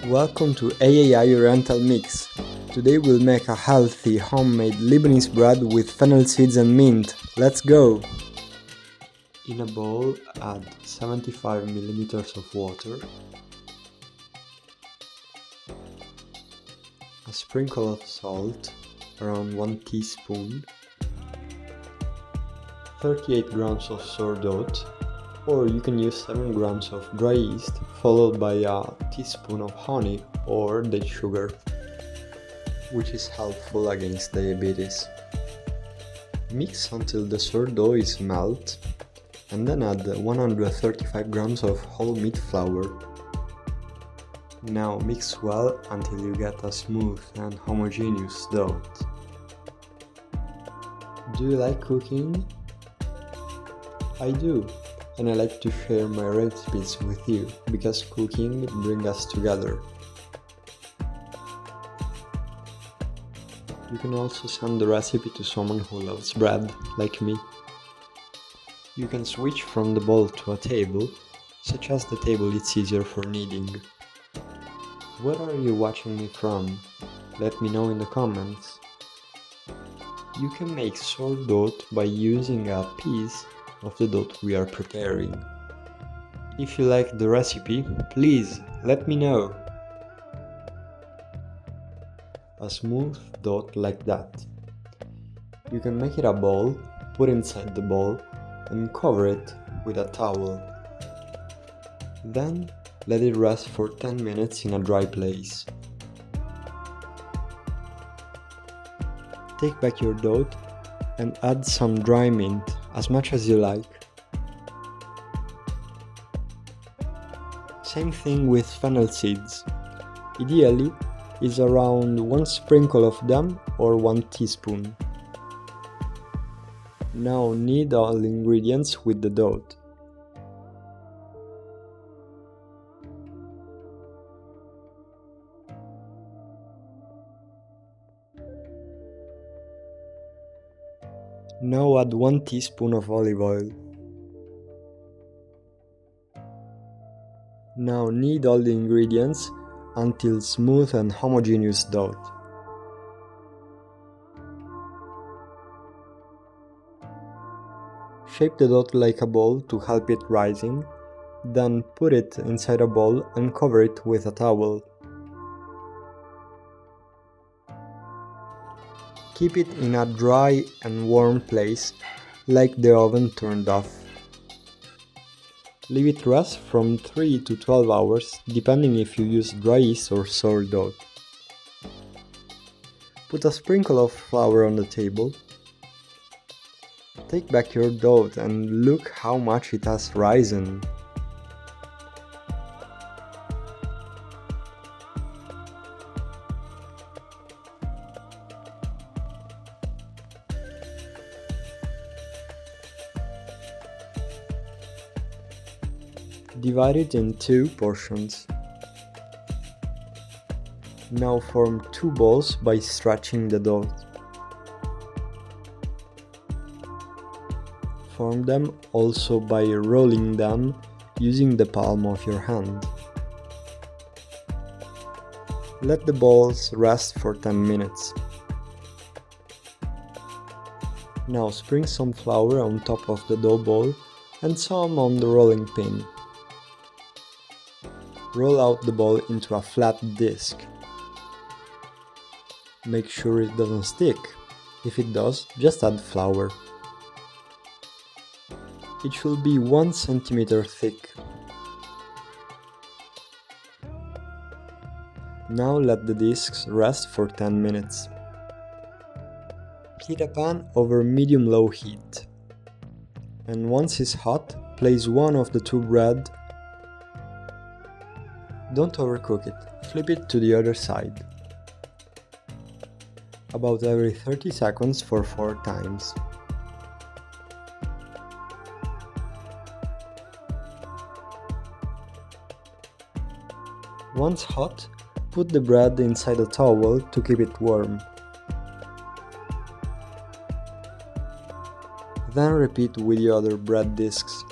Welcome to AAI Oriental Mix. Today we'll make a healthy homemade Lebanese bread with fennel seeds and mint. Let's go! In a bowl, add 75 ml of water, a sprinkle of salt, around 1 teaspoon, 38 grams of sourdough, or you can use 7 grams of dry yeast, followed by a teaspoon of honey or date sugar, which is helpful against diabetes. Mix until the sourdough is melt, and then add 135 grams of whole wheat flour. Now mix well until you get a smooth and homogeneous dough. Do you like cooking? I do, and I like to share my recipes with you because cooking brings us together. You can also send the recipe to someone who loves bread, like me. You can switch from the bowl to a table, such as the table it's easier for kneading. Where are you watching me from? Let me know in the comments. You can make sourdough by using a piece of the dough we are preparing. If you like the recipe, please let me know. A smooth dough like that. You can make it a ball, put inside the bowl, and cover it with a towel. Then let it rest for 10 minutes in a dry place. Take back your dough and add some dry mint, as much as you like. Same thing with fennel seeds. Ideally is around 1 sprinkle of them or 1 teaspoon. Now knead all the ingredients with the dough. Now add 1 teaspoon of olive oil. Now knead all the ingredients until smooth and homogeneous dough. Shape the dough like a ball to help it rising, then put it inside a bowl and cover it with a towel. Keep it in a dry and warm place, like the oven turned off. Leave it rest from 3 to 12 hours, depending if you use dry yeast or sourdough. Put a sprinkle of flour on the table. Take back your dough and look how much it has risen. Divide it in 2 portions. Now form 2 balls by stretching the dough. Form them also by rolling them using the palm of your hand. Let the balls rest for 10 minutes. Now sprinkle some flour on top of the dough ball and some on the rolling pin. Roll out the ball into a flat disc. Make sure it doesn't stick. If it does, just add flour. It should be 1 centimeter thick. Now let the discs rest for 10 minutes. Heat a pan over medium-low heat. And once it's hot, place one of the 2 bread. Don't overcook it, flip it to the other side. About every 30 seconds for 4 times. Once hot, put the bread inside a towel to keep it warm. Then repeat with the other bread discs.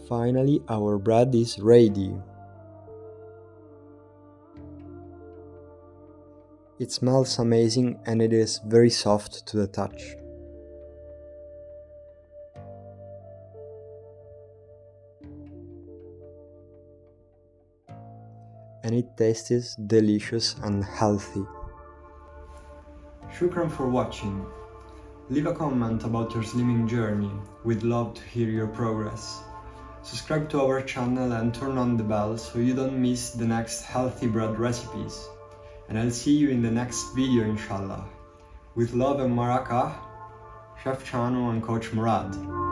Finally, our bread is ready. It smells amazing and it is very soft to the touch. And it tastes delicious and healthy. Shukran for watching. Leave a comment about your slimming journey, we'd love to hear your progress. Subscribe to our channel and turn on the bell so you don't miss the next healthy bread recipes. And I'll see you in the next video inshallah. With love and Maraka, Chef Chano and Coach Murad.